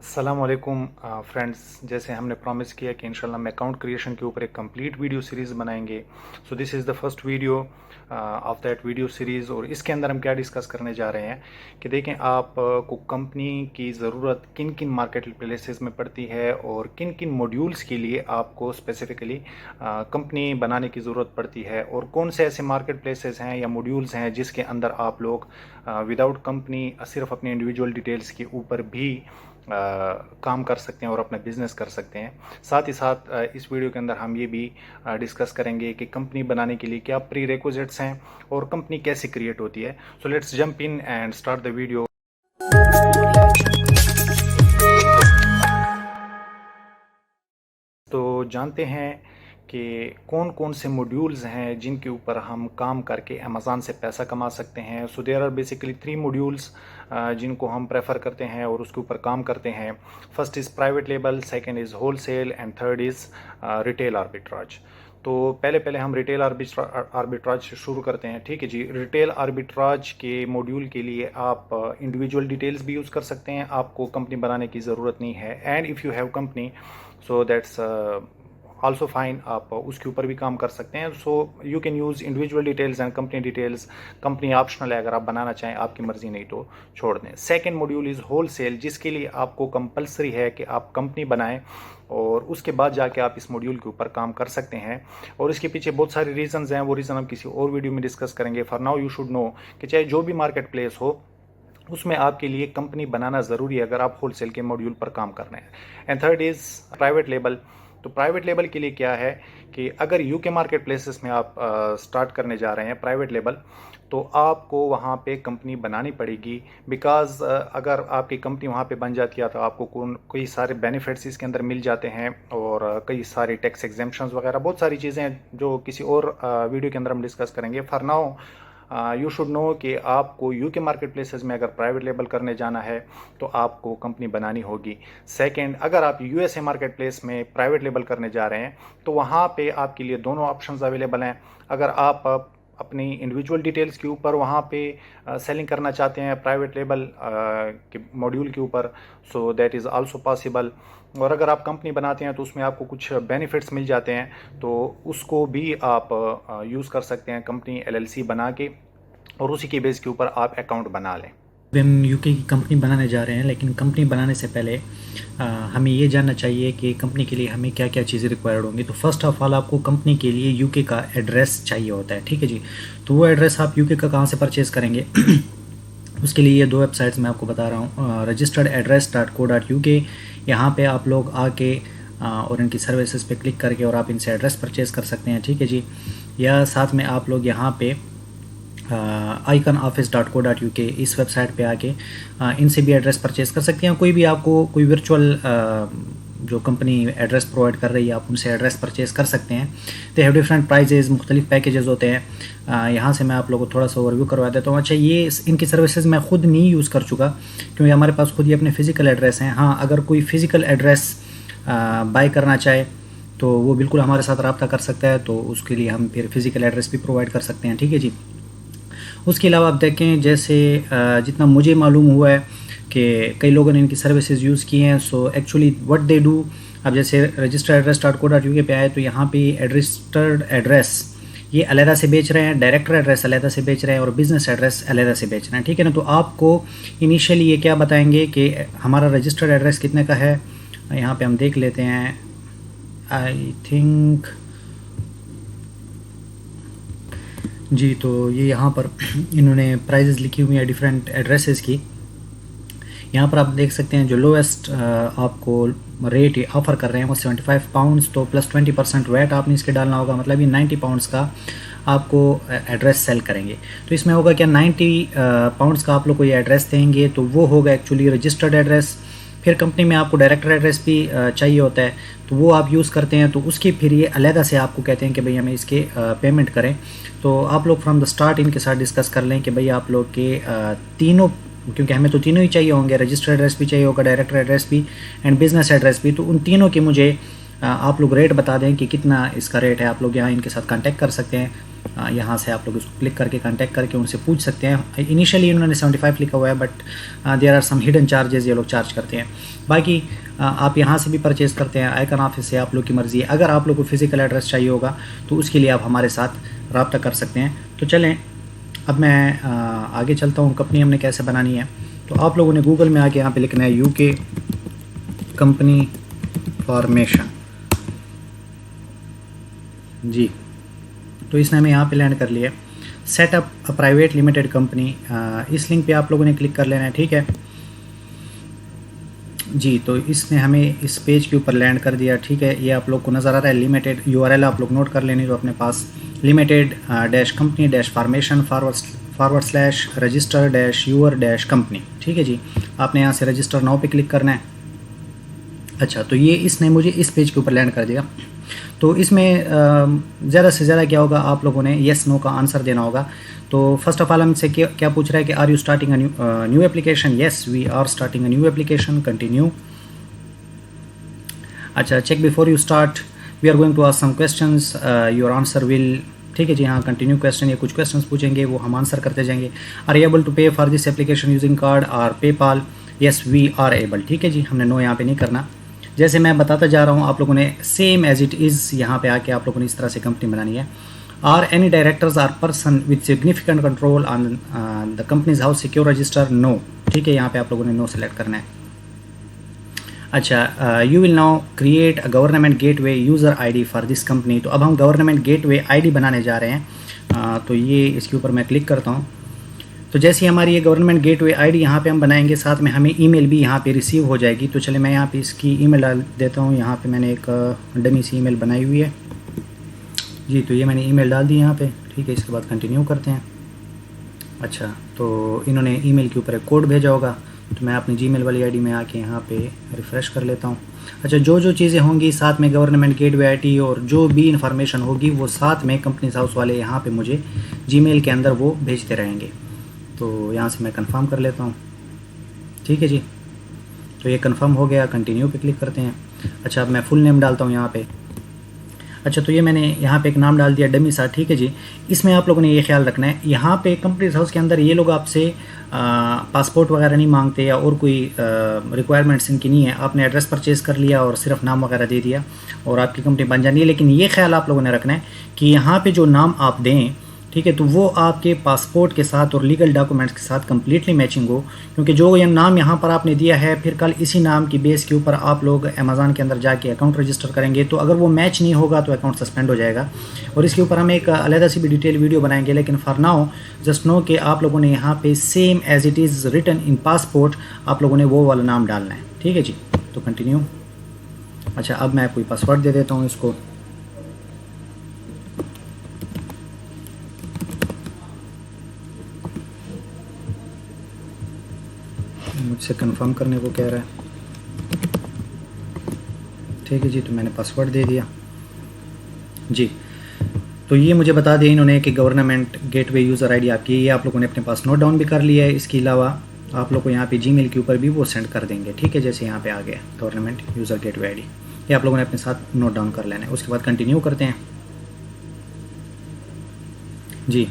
अस्सलामुअलैकुम फ्रेंड्स, जैसे हमने प्रॉमिस किया कि इंशाल्लाह हम अकाउंट क्रिएशन के ऊपर एक कंप्लीट वीडियो सीरीज़ बनाएंगे। So this is the first video of that video series. और इसके अंदर हम क्या डिस्कस करने जा रहे हैं कि देखें आप को कंपनी की ज़रूरत किन किन मार्केट प्लेसेस में पड़ती है और किन किन मॉड्यूल्स के लिए आपको स्पेसिफिकली कंपनी बनाने की ज़रूरत पड़ती है, और कौन से ऐसे मार्केट प्लेसेस हैं या मॉड्यूल्स हैं जिसके अंदर आप लोग विदाउट कंपनी सिर्फ अपने इंडिविजुअल डिटेल्स के ऊपर भी काम कर सकते हैं और अपना बिजनेस कर सकते हैं। साथ ही साथ इस वीडियो के अंदर हम ये भी डिस्कस करेंगे कि कंपनी बनाने के लिए क्या प्री रिक्विजिट्स हैं और कंपनी कैसे क्रिएट होती है। So let's jump in and start the video. तो जानते हैं कि कौन कौन से मॉड्यूल्स हैं जिनके ऊपर हम काम करके अमेज़ॉन से पैसा कमा सकते हैं। So there are basically 3 modules जिनको हम प्रेफर करते हैं और उसके ऊपर काम करते हैं। First is private label, second is wholesale and third is retail arbitrage. तो पहले हम रिटेल आर्बिट्राज से शुरू करते हैं। ठीक है जी। रिटेल आर्बिट्राज के मॉड्यूल के लिए आप इंडिविजुअल डिटेल्स भी यूज़ कर सकते हैं, आपको कंपनी बनाने की ज़रूरत नहीं है। And if you have company so that's also fine, आप उसके ऊपर भी काम कर सकते हैं। So you can use individual details and company details. Company optional है, अगर आप बनाना चाहें, आपकी मर्जी, नहीं तो छोड़ दें। सेकेंड मॉड्यूल इज़ होलसेल, जिसके लिए आपको कंपलसरी है कि आप कंपनी बनाएं और उसके बाद जाके आप इस मॉड्यूल के ऊपर काम कर सकते हैं। और इसके पीछे बहुत सारे रीजंस हैं, वो रीज़न हम किसी और वीडियो में डिस्कस करेंगे। For now you should know कि चाहे जो भी मार्केट प्लेस हो उसमें आपके लिए कंपनी बनाना ज़रूरी है अगर आप होलसेल के मॉड्यूल पर काम कर रहे हैं। And third is private label. तो प्राइवेट लेबल के लिए क्या है कि अगर यूके मार्केट प्लेसेस में आप स्टार्ट करने जा रहे हैं प्राइवेट लेबल, तो आपको वहाँ पे कंपनी बनानी पड़ेगी। बिकॉज अगर आपकी कंपनी वहाँ पे बन जाती है तो आपको कई सारे बेनिफिट्स इसके अंदर मिल जाते हैं और कई सारे टैक्स एग्जेम्पशंस वगैरह बहुत सारी चीज़ें हैं जो किसी और वीडियो के अंदर हम डिस्कस करेंगे। For now you should know कि आपको यूके मार्केट प्लेसेस में अगर प्राइवेट लेबल करने जाना है तो आपको कंपनी बनानी होगी। सेकंड, अगर आप यूएसए मार्केट प्लेस में प्राइवेट लेबल करने जा रहे हैं तो वहाँ पे आपके लिए दोनों ऑप्शंस अवेलेबल हैं। अगर आप अपनी इंडिविजुअल डिटेल्स के ऊपर वहाँ पे सेलिंग करना चाहते हैं प्राइवेट लेबल के मॉड्यूल के ऊपर, so that is also possible. और अगर आप कंपनी बनाते हैं तो उसमें आपको कुछ बेनिफिट्स मिल जाते हैं, तो उसको भी आप यूज़ कर सकते हैं कंपनी एलएलसी बना के, और उसी के बेस के ऊपर आप अकाउंट बना लें। हम यूके की कंपनी बनाने जा रहे हैं, लेकिन कंपनी बनाने से पहले हमें ये जानना चाहिए कि कंपनी के लिए हमें क्या क्या चीज़ें रिक्वायर्ड होंगी। तो फर्स्ट ऑफ ऑल आपको कंपनी के लिए यूके का एड्रेस चाहिए होता है। ठीक है जी। तो वो एड्रेस आप यूके का कहाँ से परचेज़ करेंगे उसके लिए ये 2 वेबसाइट्स मैं आपको बता रहा हूँ। registeredaddress.co.uk, यहाँ पे आप लोग आके और इनकी सर्विसेज पे क्लिक करके और आप इनसे एड्रेस परचेज़ कर सकते हैं। ठीक है जी। या साथ में आप लोग यहाँ पे iconoffice.co.uk इस वेबसाइट पे आके इनसे भी एड्रेस परचेज़ कर सकते हैं। कोई भी आपको कोई वर्चुअल जो कंपनी एड्रेस प्रोवाइड कर रही है आप उनसे एड्रेस परचेज़ कर सकते हैं। दे हैव डिफरेंट प्राइजेज़, मुख्तलिफ पैकेजेस होते हैं। यहाँ से मैं आप लोगों को थोड़ा सा ओवरव्यू करवा देता हूँ। अच्छा, ये इनकी सर्विसेज मैं खुद नहीं यूज़ कर चुका क्योंकि हमारे पास खुद ही अपने फ़िज़िकल एड्रेस हैं। हाँ, अगर कोई फ़िज़िकल एड्रेस बाय करना चाहे तो वो बिल्कुल हमारे साथ रब्ता कर सकता है, तो उसके लिए हम फिर फ़िज़िकल एड्रेस भी प्रोवाइड कर सकते हैं। ठीक है जी। उसके अलावा आप देखें, जैसे जितना मुझे मालूम हुआ है कि कई लोगों ने इनकी सर्विसेज यूज़ की हैं। So actually what they do, अब जैसे registeredaddress.co.uk पे आए तो यहाँ पे रजिस्टर्ड एड्रेस ये अलहदा से बेच रहे हैं, डायरेक्टर एड्रेस अलहदा से बेच रहे हैं और बिज़नेस एड्रेस अलहदा से बेच रहे हैं। ठीक है ना। तो आपको इनिशियली ये क्या बताएंगे कि हमारा रजिस्टर्ड एड्रेस कितने का है। यहाँ पे हम देख लेते हैं। आई थिंक जी, तो ये यहाँ पर इन्होंने प्राइजेज़ लिखी हुई हैं डिफरेंट एड्रेसेस की। यहाँ पर आप देख सकते हैं जो लोएस्ट आपको रेट ऑफ़र कर रहे हैं वो 75 पाउंड्स, तो प्लस 20% वैट आपने इसके डालना होगा, मतलब ये 90 पाउंड्स का आपको एड्रेस सेल करेंगे। तो इसमें होगा क्या, 90 पाउंड्स का आप लोग को ये एड्रेस देंगे, तो वो होगा एक्चुअली रजिस्टर्ड एड्रेस। फिर कंपनी में आपको डायरेक्टर एड्रेस भी चाहिए होता है, तो वो आप यूज़ करते हैं, तो उसकी फिर ये अलहदा से आपको कहते हैं कि भाई हमें इसके पेमेंट करें। तो आप लोग फ्रॉम द स्टार्ट इनके साथ डिस्कस कर लें कि भाई आप लोग के तीनों, क्योंकि हमें तो तीनों ही चाहिए होंगे, रजिस्टर्ड एड्रेस भी चाहिए होगा, डायरेक्टर एड्रेस भी एंड बिज़नेस एड्रेस भी, तो उन तीनों की मुझे आप लोग रेट बता दें कि कितना इसका रेट है। आप लोग यहाँ इनके साथ कांटेक्ट कर सकते हैं। यहाँ से आप लोग इसको क्लिक करके कांटेक्ट करके उनसे पूछ सकते हैं। इनिशियली इन्होंने 75 लिखा हुआ है, but there are some hidden charges ये लोग चार्ज करते हैं। बाकी आप यहाँ से भी परचेज़ करते हैं, आइकन ऑफिस से, आप लोग की मर्ज़ी है। अगर आप लोग को फिज़िकल एड्रेस चाहिए होगा तो उसके लिए आप हमारे साथ रब्ता कर सकते हैं। तो चलें अब मैं आगे चलता हूँ, कंपनी हमने कैसे बनानी है। तो आप लोगों ने गूगल में आके यहाँ पे लिखना है यूके कंपनी फॉर्मेशन जी। तो इसने हमें यहाँ पे लैंड कर लिया। Setup a private limited company, इस लिंक पे आप लोगों ने क्लिक कर लेना है, ठीक है जी। तो इसने हमें इस पेज के ऊपर लैंड कर दिया, ठीक है। ये आप लोग को नज़र आ रहा है लिमिटेड, यूआरएल आप लोग नोट कर लेनी जो अपने पास, limited dash company dash formation forward slash register dash your dash company, ठीक है जी। आपने यहाँ से रजिस्टर नाउ पे क्लिक करना है। अच्छा, तो ये इसने मुझे इस पेज के ऊपर लैंड कर दिया। तो इसमें ज़्यादा से ज़्यादा क्या होगा, आप लोगों ने येस नो का आंसर देना होगा। तो फर्स्ट ऑफ ऑल हमसे क्या पूछ रहा है कि are you starting a new application. Yes we are starting a new application, continue. अच्छा, check before you start we are going to ask some questions your answer will, ठीक है जी हाँ। कंटिन्यू क्वेश्चन, ये कुछ क्वेश्चंस पूछेंगे वो हम answer करते जाएंगे। Are able to pay for this application using card और PayPal. Yes we are able, ठीक है जी। हमने नो यहाँ पे नहीं करना। जैसे मैं बताता जा रहा हूँ आप लोगों ने सेम एज इट इज़ यहाँ पे आके आप लोगों ने इस तरह से कंपनी बनानी है। Are any directors are person with significant control on the companies house secure register, no, ठीक है। यहाँ पे आप लोगों ने नो सेलेक्ट करना है। अच्छा, you will now create a government gateway user ID for this company. तो अब हम गवर्नमेंट गेटवे आईडी बनाने जा रहे हैं। तो ये इसके ऊपर मैं क्लिक करता हूँ। तो जैसे ही हमारी ये गवर्नमेंट गेटवे आईडी यहाँ पे हम बनाएंगे, साथ में हमें ईमेल भी यहाँ पे रिसीव हो जाएगी। तो चले मैं यहाँ पे इसकी ईमेल डाल देता हूँ। यहाँ पे मैंने एक डमी सी ईमेल बनाई हुई है जी। तो ये मैंने ईमेल डाल दी यहाँ पे, ठीक है। इसके बाद कंटिन्यू करते हैं। अच्छा, तो इन्होंने ईमेल के ऊपर एक कोड भेजा होगा, तो मैं अपनी जीमेल वाली आईडी में आके यहाँ पे रिफ़्रेश कर लेता हूँ। अच्छा, जो चीज़ें होंगी साथ में गवर्नमेंट गेटवे आईडी और जो भी इंफॉर्मेशन होगी वो साथ में कंपनीज हाउस वाले यहाँ पे मुझे जीमेल के अंदर वो भेजते रहेंगे। तो यहाँ से मैं कंफर्म कर लेता हूँ, ठीक है जी। तो ये कंफर्म हो गया, कंटिन्यू पे क्लिक करते हैं। अच्छा, अब मैं फुल नेम डालता हूँ यहाँ पे। अच्छा, तो ये मैंने यहाँ पे एक नाम डाल दिया डमी सा, ठीक है जी। इसमें आप लोगों ने ये ख्याल रखना है, यहाँ पे कंपनीज हाउस के अंदर ये लोग आपसे पासपोर्ट वगैरह नहीं मांगते या और कोई रिक्वायरमेंट्स इनकी नहीं है। आपने एड्रेस परचेज़ कर लिया और सिर्फ नाम वगैरह दे दिया और आपकी कंपनी बन जानी है। लेकिन ये ख्याल आप लोगों ने रखना है कि यहाँ पे जो नाम आप दें, ठीक है, तो वो आपके पासपोर्ट के साथ और लीगल डॉक्यूमेंट्स के साथ कम्प्लीटली मैचिंग हो। क्योंकि जो ये नाम यहाँ पर आपने दिया है, फिर कल इसी नाम की बेस के ऊपर आप लोग अमेज़ॉन के अंदर जाके अकाउंट रजिस्टर करेंगे, तो अगर वो मैच नहीं होगा तो अकाउंट सस्पेंड हो जाएगा। और इसके ऊपर हम एक अलग सी भी डिटेल वीडियो बनाएंगे। लेकिन फॉर नाउ जस्ट नो कि आप लोगों ने यहाँ पे same as it is written in passport आप लोगों ने वो वाला नाम डालना है, ठीक है जी। तो कंटिन्यू। अच्छा, अब मैं कोई पासवर्ड दे देता हूँ इसको। मुझसे कंफर्म करने को कह रहा है, ठीक है जी। तो मैंने पासवर्ड दे दिया जी। तो ये मुझे बता दें इन्होंने कि गवर्नमेंट गेटवे यूज़र आईडी आपकी, ये आप लोगों ने अपने पास नोट डाउन भी कर लिया है। इसके अलावा आप लोग को यहाँ पे जीमेल के ऊपर भी वो सेंड कर देंगे, ठीक है। जैसे यहाँ पे आ गया गवर्नमेंट यूज़र गेटवे आईडी, ये आप लोगों ने अपने साथ नोट डाउन कर लेना है। उसके बाद कंटिन्यू करते हैं जी।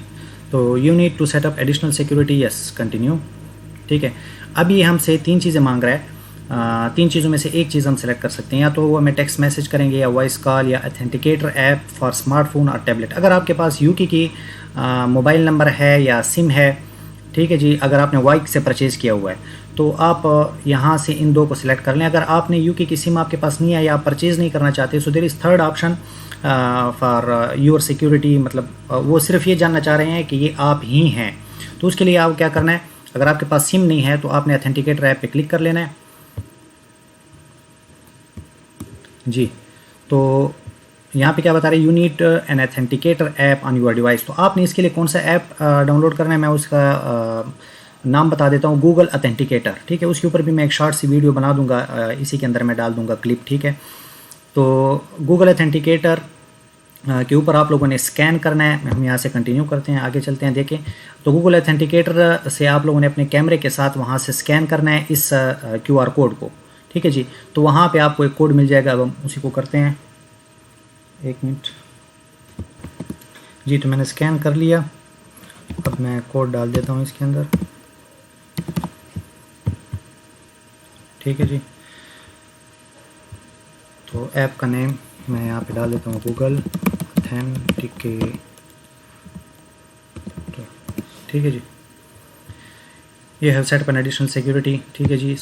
तो you need to setup additional security, yes, continue, ठीक है। अब ये हमसे 3 चीज़ें मांग रहा है। 3 चीज़ों में से एक चीज़ हम सेलेक्ट कर सकते हैं, या तो वो हमें टेक्स्ट मैसेज करेंगे या वॉइस कॉल या ऑथेंटिकेटर ऐप फॉर स्मार्टफोन और टैबलेट। अगर आपके पास यूके की मोबाइल नंबर है या सिम है, ठीक है जी, अगर आपने वाइक से परचेज़ किया हुआ है तो आप यहाँ से इन 2 को सिलेक्ट कर लें। अगर आपने यूके की सिम आपके पास नहीं है या आप परचेज़ नहीं करना चाहते, so there is third option for your security, मतलब वो सिर्फ ये जानना चाह रहे हैं कि ये आप ही हैं। तो उसके लिए आप क्या करना है, अगर आपके पास सिम नहीं है तो आपने ऑथेंटिकेटर ऐप पे क्लिक कर लेना है जी। तो यहाँ पे क्या बता रहे हैं, you need an authenticator app on your device. तो आपने इसके लिए कौन सा ऐप डाउनलोड करना है, मैं उसका नाम बता देता हूँ, गूगल ऑथेंटिकेटर, ठीक है। उसके ऊपर भी मैं एक शॉर्ट सी वीडियो बना दूंगा, इसी के अंदर मैं डाल दूंगा क्लिप, ठीक है। तो गूगल ऑथेंटिकेटर के ऊपर आप लोगों ने स्कैन करना है। हम यहाँ से कंटिन्यू करते हैं, आगे चलते हैं। देखें, तो गूगल ऑथेंटिकेटर से आप लोगों ने अपने कैमरे के साथ वहाँ से स्कैन करना है इस QR कोड को, ठीक है जी। तो वहाँ पे आपको एक कोड मिल जाएगा, अब हम उसी को करते हैं। 1 मिनट जी। तो मैंने स्कैन कर लिया, अब मैं कोड डाल देता हूँ इसके अंदर। ठीक है जी। तो ऐप का नेम मैं यहाँ पे डाल देता हूँ गूगल ऑथेंटिकेटर। ठीक है जी। ये है सेट पर एडिशनल सिक्योरिटी। ठीक है जी।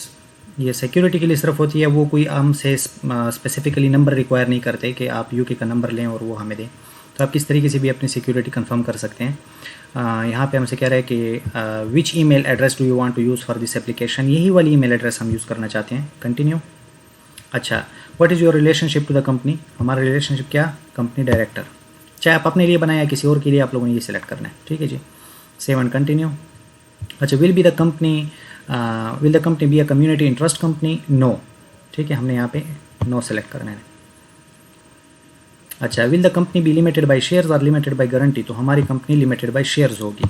ये सिक्योरिटी के लिए सिर्फ होती है, वो कोई हमसे स्पेसिफिकली नंबर रिक्वायर नहीं करते कि आप यूके का नंबर लें और वो हमें दें। तो आप किस तरीके से भी अपनी सिक्योरिटी कंफर्म कर सकते हैं। यहाँ पे हमसे कह रहा है कि which email address do you want to use for this application. यही वाली ईमेल एड्रेस हम यूज़ करना चाहते हैं। कंटिन्यू। अच्छा, what is your relationship to the company. हमारा रिलेशनशिप क्या, कंपनी डायरेक्टर। चाहे आप अपने लिए बनाए या किसी और के लिए, आप लोगों ने ये सिलेक्ट करना है। ठीक है जी। Save and continue. अच्छा, will the company be a community interest company. No. ठीक है, हमने यहाँ पे नो सेलेक्ट करना है। अच्छा, will the company be limited by shares और लिमिटेड बाय गारंटी। तो हमारी कंपनी लिमिटेड बाय शेयर्स होगी।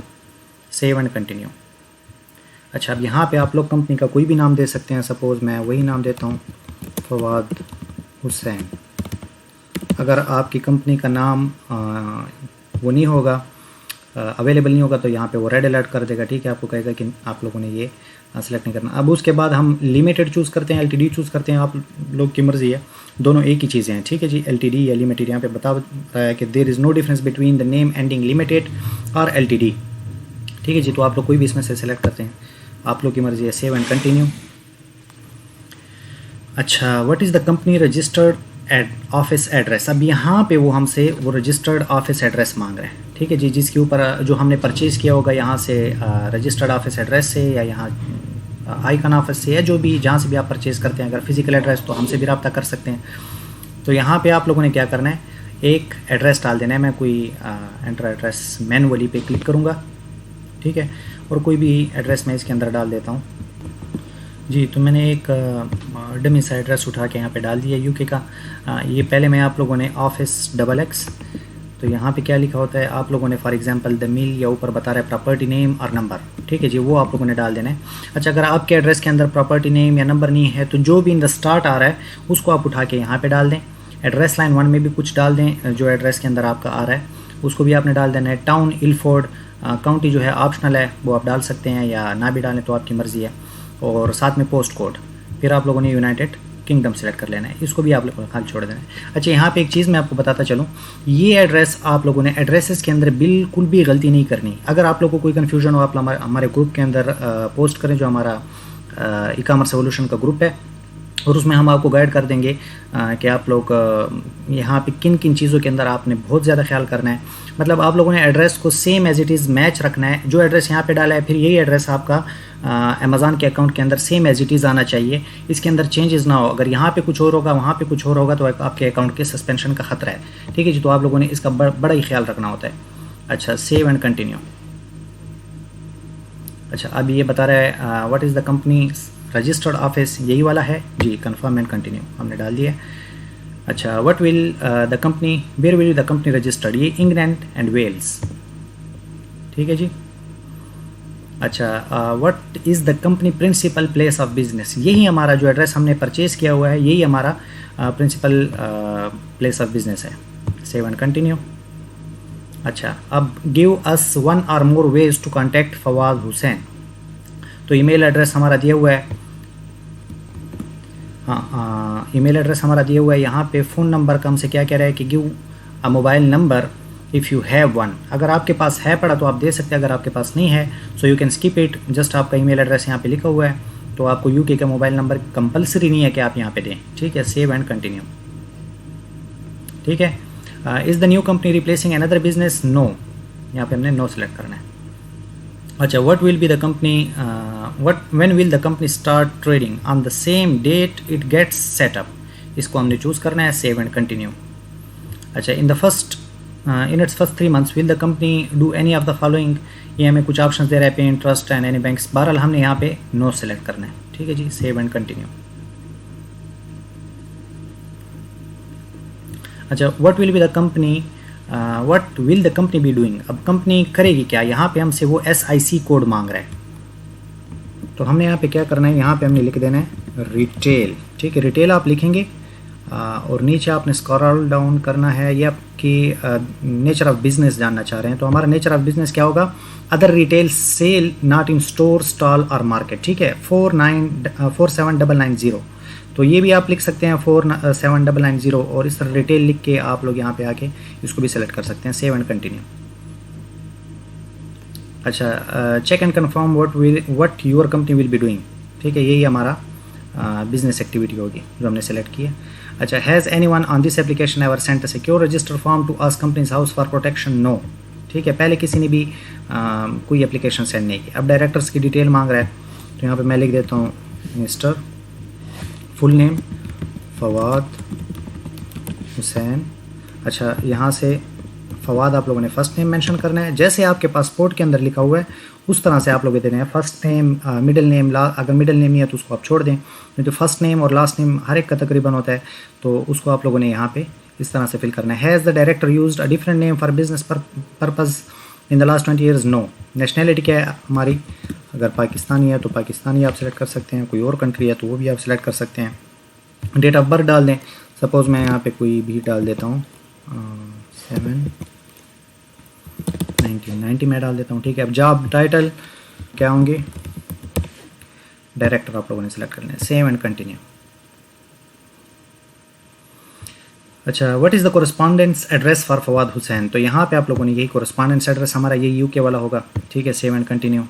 Save and continue. अच्छा, अब यहाँ पे आप लोग कंपनी का कोई भी नाम दे सकते हैं। सपोज़ मैं वही नाम देता हूँ, फवाद हुसैन। अगर आपकी कंपनी का नाम वो नहीं होगा, अवेलेबल नहीं होगा, तो यहाँ पे वो रेड अलर्ट कर देगा। ठीक है, आपको कहेगा कि आप लोगों ने ये सेलेक्ट नहीं करना। अब उसके बाद हम लिमिटेड चूज़ करते हैं, एलटीडी चूज़ करते हैं, आप लोग की मर्ज़ी है, दोनों एक ही चीज़ें हैं। ठीक है जी। एलटीडी या लिमिटेड, यहाँ पे बता रहा है कि there is no difference between the name ending limited और एलटीडी। ठीक है जी। तो आप लोग कोई भी इसमें से सिलेक्ट करते हैं, आप लोग की मर्ज़ी है। Save and continue. अच्छा, what is the company registered office address. अब यहाँ पे वो हमसे वो रजिस्टर्ड ऑफिस एड्रेस मांग रहे हैं। ठीक है जी। जिसके ऊपर जो हमने परचेज़ किया होगा यहाँ से रजिस्टर्ड ऑफिस एड्रेस से, या यहाँ आइकन ऑफिस से, या जो भी जहाँ से भी आप परचेज़ करते हैं। अगर फिजिकल एड्रेस तो हमसे भी रब्ता कर सकते हैं। तो यहाँ पे आप लोगों ने क्या करना है, एक एड्रेस डाल देना है। मैं कोई एंटर एड्रेस मैनुअली पे क्लिक करूँगा। ठीक है, और कोई भी एड्रेस मैं इसके अंदर डाल देता हूँ जी। तो मैंने एक डमी सा एड्रेस उठा के यहाँ पे डाल दिया यूके का। ये पहले में आप लोगों ने ऑफिस XX, तो यहाँ पे क्या लिखा होता है आप लोगों ने, फॉर एग्जांपल द मिल, या ऊपर बता रहा है प्रॉपर्टी नेम और नंबर। ठीक है जी, वो आप लोगों ने डाल देना है। अच्छा, अगर आपके एड्रेस के अंदर प्रॉपर्टी नेम या नंबर नहीं है, तो जो भी इन द स्टार्ट आ रहा है उसको आप उठा के यहाँ पे डाल दें। एड्रेस लाइन 1 में भी कुछ डाल दें, जो एड्रेस के अंदर आपका आ रहा है उसको भी आपने डाल देना है। टाउन इल्फोर्ड, काउंटी जो है ऑप्शनल है, वो आप डाल सकते हैं, या ना भी डालें तो आपकी मर्ज़ी है। और साथ में पोस्ट कोड, फिर आप लोगों ने यूनाइटेड किंगडम सेलेक्ट कर लेना है, इसको भी आप लोगों को खाली छोड़ देना है। अच्छा, यहाँ पे एक चीज़ मैं आपको बताता चलूँ, ये एड्रेस आप लोगों ने एड्रेसेस के अंदर बिल्कुल भी गलती नहीं करनी। अगर आप लोगों को कोई कन्फ्यूजन हो, आप हमारे ग्रुप के अंदर पोस्ट करें, जो हमारा ई-कॉमर्स एवोल्यूशन का ग्रुप है, और उसमें हम आपको गाइड कर देंगे कि आप लोग यहाँ पे किन किन चीज़ों के अंदर आपने बहुत ज़्यादा ख्याल करना है। मतलब आप लोगों ने एड्रेस को same as it is match रखना है। जो एड्रेस यहाँ पे डाला है, फिर यही एड्रेस आपका अमेज़ॉन के अकाउंट के अंदर सेम एज इट इज़ आना चाहिए। इसके अंदर चेंजेस ना हो। अगर यहाँ पे कुछ और होगा, वहाँ पे कुछ और होगा, तो आपके अकाउंट के सस्पेंशन का खतरा है। ठीक है जी। तो आप लोगों ने इसका बड़ा ही ख्याल रखना होता है। अच्छा, सेव एंड कंटिन्यू। अच्छा, अब ये बता रहा है what is the company registered office, यही वाला है जी। कन्फर्म एंड कंटिन्यू हमने डाल दिया। अच्छा, what will the company, where will the company registered, ये इंग्लैंड एंड वेल्स। ठीक है जी। अच्छा, what is the company principal place of business, यही हमारा जो एड्रेस हमने परचेज़ किया हुआ है, यही हमारा प्रिंसिपल प्लेस ऑफ बिजनेस है। Save and continue. अच्छा, अब give us 1 or more ways to contact Fawad Hussain. तो ईमेल एड्रेस हमारा दिया हुआ है। हाँ, ईमेल एड्रेस हमारा दिया हुआ है। यहाँ पे फ़ोन नंबर का हमसे क्या कह रहा है कि give a mobile number if you have one. अगर आपके पास है पड़ा तो आप दे सकते हैं, अगर आपके पास नहीं है so you can skip it. Just आपका ईमेल एड्रेस यहाँ पे लिखा हुआ है, तो आपको यूके का मोबाइल नंबर कंपलसरी नहीं है कि आप यहाँ पे दें। ठीक है, सेव एंड कंटिन्यू। ठीक है, is the new company replacing another business, no. यहाँ पे हमने नो सेलेक्ट करना है। अच्छा, what will be the company, when will the company start trading, on the same date it gets setup, इसको हमने चूज़ करना है। Save and continue. अच्छा, in its first 3 months will the company do any of the following, ये हमें कुछ option दे रहा है, पे इंटरेस्ट एंड एनी बैंक्स। बहरहाल हमने यहाँ पे नो सेलेक्ट करना है। ठीक है जी, सेव एंड कंटिन्यू। अच्छा, what will be the company, what will the company be doing, अब कंपनी करेगी क्या। यहाँ पे हमसे वो SIC कोड मांग रहा है, तो हमने यहाँ पे क्या करना है, यहाँ पे हमने लिख देना है रिटेल, ठीक है, रिटेल आप लिखेंगे और नीचे आपने स्क्रॉल डाउन करना है। ये आपकी नेचर ऑफ बिजनेस जानना चाह रहे हैं, तो हमारा नेचर ऑफ बिजनेस क्या होगा, other retail sale not in store stall और मार्केट, ठीक है, 47990। तो ये भी आप लिख सकते हैं 47990 और इस तरह रिटेल लिख के आप लोग यहाँ पे आके इसको भी सेलेक्ट कर सकते हैं, सेव एंड कंटिन्यू। अच्छा, check and confirm what your company will be doing, ठीक है, यही हमारा बिजनेस एक्टिविटी होगी जो हमने सेलेक्ट किया। अच्छा, has anyone on this application ever sent a secure register form to ask Companies House for protection, no, ठीक है, पहले किसी ने भी कोई एप्लीकेशन सेंड नहीं की। अब डायरेक्टर्स की डिटेल मांग रहा है, तो यहाँ पे मैं लिख देता हूँ mister, full name Fawad Hussain. अच्छा, यहाँ से फवाद आप लोगों ने फर्स्ट नेम मेंशन करना है, जैसे आपके पासपोर्ट के अंदर लिखा हुआ है उस तरह से आप लोग देने हैं, फर्स्ट नेम, मिडिल नेम, अगर मिडिल नेम नहीं है तो उसको आप छोड़ दें, नहीं तो फर्स्ट नेम और लास्ट नेम हर एक का तकरीबन होता है, तो उसको आप लोगों ने यहाँ पे इस तरह से फिल करना है। Has the director used a different name for business purpose in the last 20 years, no. Nationality क्या है हमारी, अगर पाकिस्तानी है तो पाकिस्तानी आप सेलेक्ट कर सकते हैं, कोई और कंट्री है तो वो भी आप सेलेक्ट कर सकते हैं। डेट ऑफ बर्थ डाल दें, सपोज़ मैं यहाँ पे कोई भी डाल देता हूँ 1990 में डाल देता हूँ, ठीक है। अब जॉब टाइटल क्या होंगे, डायरेक्टर आप लोगों ने सेलेक्ट करना है, सेव एंड कंटिन्यू। अच्छा, what is the correspondence address for Fawad Hussain, तो यहाँ पे आप लोगों ने यही कोरस्पॉन्डेंस एड्रेस हमारा ये यूके वाला होगा, ठीक है, सेव एंड कंटिन्यू।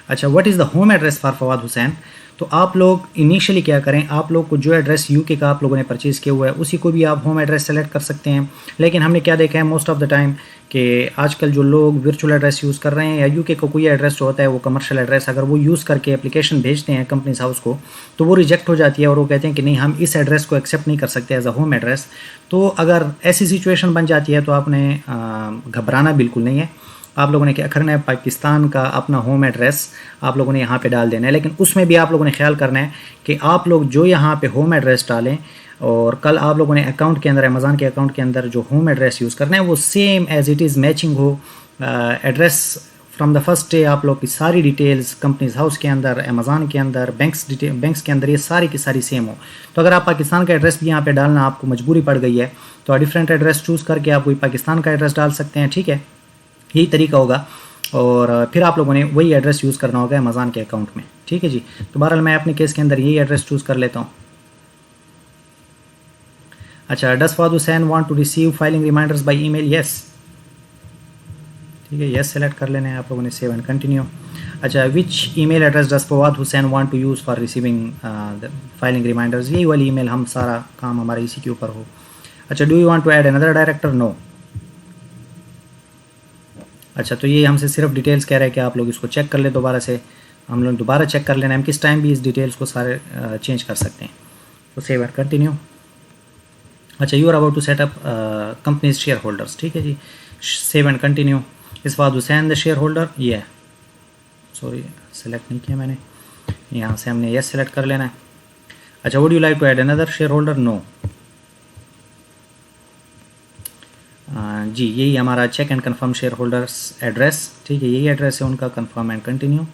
अच्छा, what is the home address for Fawad Hussain, तो आप लोग इनिशियली क्या करें, आप लोग को जो एड्रेस यूके का आप लोगों ने परचेज़ किया हुआ है उसी को भी आप होम एड्रेस सेलेक्ट कर सकते हैं। लेकिन हमने क्या देखा है मोस्ट ऑफ द टाइम कि आजकल जो लोग वर्चुअल एड्रेस यूज़ कर रहे हैं या यूके का कोई एड्रेस जो होता है वो कमर्शियल एड्रेस, अगर वो यूज़ करके एप्लीकेशन भेजते हैं कंपनीज हाउस को तो वो रिजेक्ट हो जाती है और वो कहते हैं कि नहीं, हम इस एड्रेस को एक्सेप्ट नहीं कर सकते एज अ होम एड्रेस। तो अगर ऐसी सिचुएशन बन जाती है तो आपने घबराना बिल्कुल नहीं है, आप लोगों ने क्या करना है, पाकिस्तान का अपना होम एड्रेस आप लोगों ने यहाँ पे डाल देना है। लेकिन उसमें भी आप लोगों ने ख्याल करना है कि आप लोग जो यहाँ पे होम एड्रेस डालें और कल आप लोगों ने अकाउंट के अंदर, अमेज़ॉन के अकाउंट के अंदर जो होम एड्रेस यूज़ करना है वो same as it is matching हो। Address from the first day आप लोग की सारी डिटेल्स कंपनीज हाउस के अंदर, अमेज़ॉन के अंदर, बैंक्स के अंदर, ये सारी की सारी सेम हो। तो अगर आप पाकिस्तान का एड्रेस भी यहाँ पे डालना आपको मजबूरी पड़ गई है तो डिफरेंट एड्रेस चूज़ करके आप कोई पाकिस्तान का एड्रेस डाल सकते हैं, ठीक है, यही तरीका होगा। और फिर आप लोगों ने वही एड्रेस यूज़ करना होगा अमेज़ॉन के अकाउंट में, ठीक है जी। तो बहरहाल मैं अपने केस के अंदर यही एड्रेस चूज़ कर लेता हूँ। अच्छा, does Fawad Hussain want to receive filing reminders by email, yes, ठीक है, यस सेलेक्ट कर लेना है आप लोगों ने, सेव एंड कंटिन्यू। अच्छा, which email address does Fawad Hussain want to use for receiving filing reminders, यही वाली ईमेल, हम सारा काम हमारा इसी के ऊपर हो। अच्छा, do you want to add another director, no. अच्छा, तो ये हमसे सिर्फ डिटेल्स कह रहा है कि आप लोग इसको चेक कर ले दोबारा से, हम लोग दोबारा चेक कर लेना है, हम किस टाइम भी इस डिटेल्स को सारे चेंज कर सकते हैं। तो सेव एंड कंटिन्यू। अच्छा, you are about to set up companies share holders, ठीक है जी, save and continue. Is Fawad Hussain the share holder, ये सॉरी सेलेक्ट नहीं किया मैंने, यहाँ से हमने यस सेलेक्ट कर लेना है। अच्छा, would you like to add another share holder, no. जी, यही हमारा check and confirm share holders address, ठीक है, यही एड्रेस है उनका, कंफर्म एंड कंटिन्यू।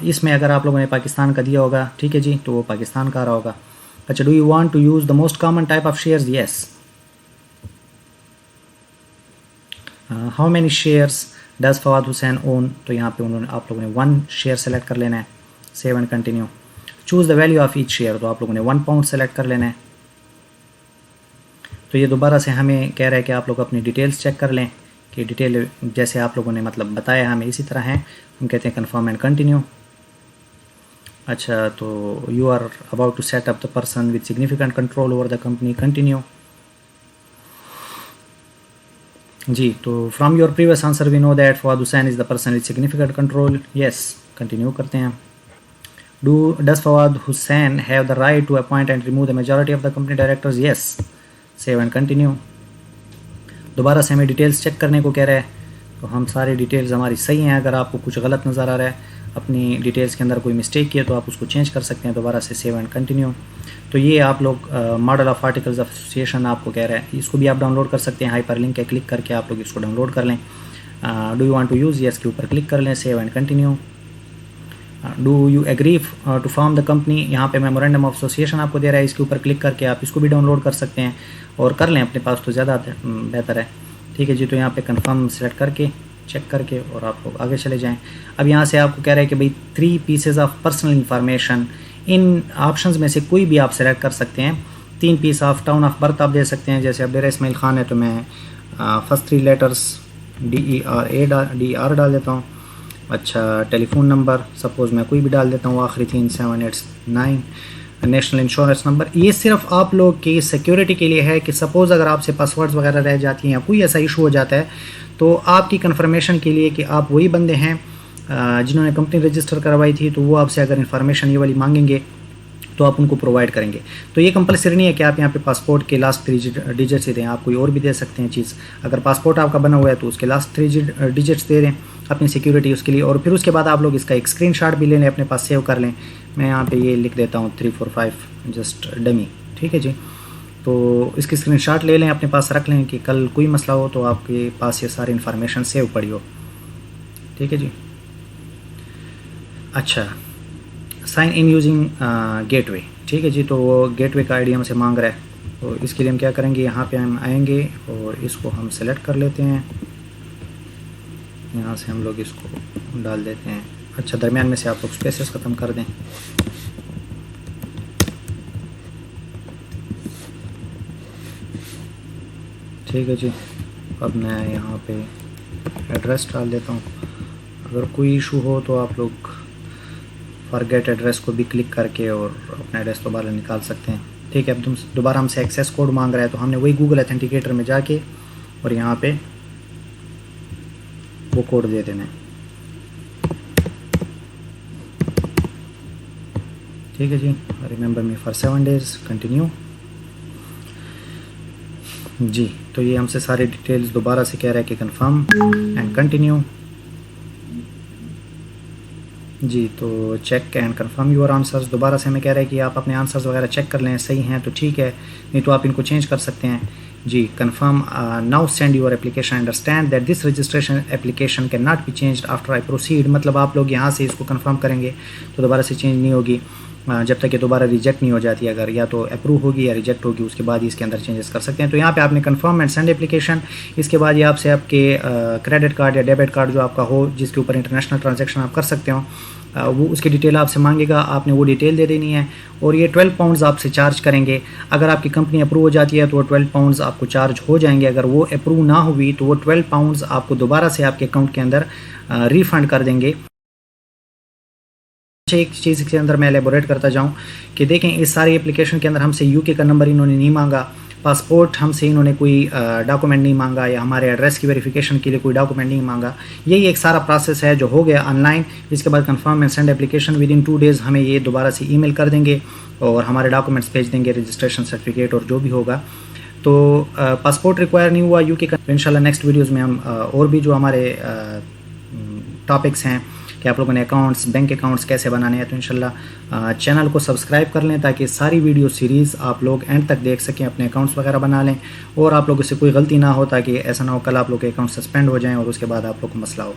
इसमें अगर आप लोगों ने पाकिस्तान का दिया होगा, ठीक है जी, तो वो पाकिस्तान का आ रहा होगा। अच्छा, do you want to use the most common type of shares, yes. How many shares does Fawad Hussain own, तो यहाँ पे उन्होंने आप लोगों ने 1 शेयर सेलेक्ट कर लेना है, save and continue. Choose the value of each share, तो आप लोगों ने 1 पाउंड सेलेक्ट कर लेना है। तो ये दोबारा से हमें कह रहा है कि आप लोग अपनी डिटेल्स चेक कर लें कि डिटेल जैसे आप लोगों ने मतलब बताया हमें इसी तरह है, हम कहते हैं कन्फर्म एंड कंटिन्यू। अच्छा, तो you are about to set up the person with significant control over the company, continue. जी, तो from your previous answer we know that Fawad Hussain is the person with significant control, yes, continue करते हैं। Does Fawad Hussain have the right to appoint and remove the majority of the company directors, yes, save and continue. दोबारा से हमें details check करने को कह रहा है, तो हम सारी डिटेल्स हमारी सही हैं। अगर आपको कुछ गलत नज़र आ रहा है, अपनी डिटेल्स के अंदर कोई मिस्टेक किया तो आप उसको चेंज कर सकते हैं। दोबारा से सेव एंड कंटिन्यू। तो ये आप लोग model of articles of association आपको कह रहा है, इसको भी आप डाउनलोड कर सकते हैं, हाइपर लिंक के क्लिक करके आप लोग इसको डाउनलोड कर लें। Do you want to use, yes के ऊपर क्लिक कर लें, save and continue. Do you agree to form the company, यहाँ पे मेमोरेंडम ऑफ एसोसिएशन आपको दे रहा है, इसके ऊपर क्लिक करके आप इसको भी डाउनलोड कर सकते हैं और कर लें अपने पास तो ज़्यादा बेहतर है। ठीक है जी, तो यहाँ पे कंफर्म सेलेक्ट करके चेक करके और आप लोग आगे चले जाएं। अब यहाँ से आपको कह रहा है कि भाई 3 pieces of personal information, in options में से कोई भी आप सेलेक्ट कर सकते हैं। 3 piece of town of birth आप दे सकते हैं, जैसे अब मेरा इस्माइल खान है तो मैं फर्स्ट 3 लेटर्स DER डाल देता हूँ। अच्छा, टेलीफोन नंबर सपोज़ मैं कोई भी डाल देता हूँ, आखिरी 3 7 8 9। नेशनल इंश्योरेंस नंबर, ये सिर्फ आप लोग की सिक्योरिटी के लिए है कि सपोज़ अगर आपसे पासवर्ड्स वगैरह रह जाती हैं या कोई ऐसा इशू हो जाता है तो आपकी कंफर्मेशन के लिए कि आप वही बंदे हैं जिन्होंने कंपनी रजिस्टर करवाई थी, तो वो आपसे अगर इन्फॉर्मेशन ये वाली मांगेंगे तो आप उनको प्रोवाइड करेंगे। तो ये कंपलसरी नहीं है कि आप यहाँ पे पासपोर्ट के लास्ट 3 डिजिट्स ही दें, आप कोई और भी दे सकते हैं चीज़। अगर पासपोर्ट आपका बना हुआ है तो उसके लास्ट 3 डिजिट्स दे दें अपनी सिक्योरिटी उसके लिए, और फिर उसके बाद आप लोग इसका एक स्क्रीनशॉट भी ले लें, अपने पास सेव कर लें। मैं यहाँ पे ये लिख देता हूँ 345 जस्ट डमी। ठीक है जी, तो इसकी स्क्रीनशॉट ले लें, अपने पास रख लें कि कल कोई मसला हो तो आपके पास ये सारी इन्फॉर्मेशन सेव पड़ी हो। ठीक है जी। अच्छा, साइन इन यूजिंग गेटवे। ठीक है जी, तो वो गेटवे का आईडी हमसे मांग रहा है, तो इसके लिए हम क्या करेंगे, यहाँ पे हम आएंगे और इसको हम सेलेक्ट कर लेते हैं। यहाँ से हम लोग इसको डाल देते हैं। अच्छा, दरमियान में से आप लोग स्पेसेस ख़त्म कर दें। ठीक है जी, अब मैं यहाँ पे एड्रेस डाल देता हूँ। अगर कोई इशू हो तो आप लोग फॉरगेट एड्रेस को भी क्लिक करके और अपना एड्रेस दोबारा निकाल सकते हैं। ठीक है, अब तुम दोबारा हमसे एक्सेस कोड मांग रहा है तो हमने वही गूगल ऑथेंटिकेटर में जाके और यहाँ पे वो कोड दे देना है। ठीक है जी, remember me for 7 days, continue जी। तो ये हमसे सारी डिटेल्स दोबारा से कह रहा है कि कंफर्म एंड कंटिन्यू जी। तो check and confirm your answers, दोबारा से हमें कह रहा है कि आप अपने आंसर्स वगैरह चेक कर लें, सही हैं तो ठीक है, नहीं तो आप इनको चेंज कर सकते हैं जी। Confirm now send your application, understand that this registration application can not be changed after I proceed. मतलब आप लोग यहाँ से इसको कंफर्म करेंगे तो दोबारा से चेंज नहीं होगी जब तक ये दोबारा रिजेक्ट नहीं हो जाती। अगर या तो अप्रूव होगी या रिजेक्ट होगी, उसके बाद ही इसके अंदर चेंजेस कर सकते हैं। तो यहाँ पे आपने कंफर्म एंड सेंड एप्लीकेशन, इसके बाद ये आपसे आपके क्रेडिट कार्ड या डेबिट कार्ड जो आपका हो, जिसके ऊपर इंटरनेशनल ट्रांजैक्शन आप कर सकते हो, वो उसकी डिटेल आपसे मांगेगा, आपने वो डिटेल दे देनी है। और ये 12 पाउंड्स आपसे चार्ज करेंगे। अगर आपकी कंपनी अप्रूव हो जाती है तो वो 12 पाउंड्स आपको चार्ज हो जाएंगे। अगर वो अप्रूव ना हुई तो वो 12 पाउंड्स आपको दोबारा से आपके अकाउंट के अंदर रिफ़ंड कर देंगे। एक चीज़ के अंदर मैं एलेबोरेट करता जाऊं कि देखें, इस सारी एप्लीकेशन के अंदर हमसे यूके का नंबर इन्होंने नहीं मांगा, पासपोर्ट हमसे इन्होंने कोई डॉक्यूमेंट नहीं मांगा, या हमारे एड्रेस की वेरिफिकेशन के लिए कोई डॉक्यूमेंट नहीं मांगा। यही एक सारा प्रोसेस है जो हो गया ऑनलाइन। इसके बाद confirm and send application, with in 2 days हमें ये दोबारा से ईमेल कर देंगे और हमारे डॉक्यूमेंट्स भेज देंगे, रजिस्ट्रेशन सर्टिफिकेट और जो भी होगा। तो पासपोर्ट रिक्वायर नहीं हुआ यूके का। इंशाल्लाह नेक्स्ट वीडियोज़ में हम और भी जो हमारे टॉपिक्स हैं कि आप लोगों ने अकाउंट्स, बैंक अकाउंट्स कैसे बनाने हैं, तो इंशाल्लाह चैनल को सब्सक्राइब कर लें ताकि सारी वीडियो सीरीज़ आप लोग एंड तक देख सकें, अपने अकाउंट्स वगैरह बना लें और आप लोगों से कोई गलती ना हो, ताकि ऐसा ना हो कल आप लोग के अकाउंट सस्पेंड हो जाएं और उसके बाद आप लोग को मसला हो।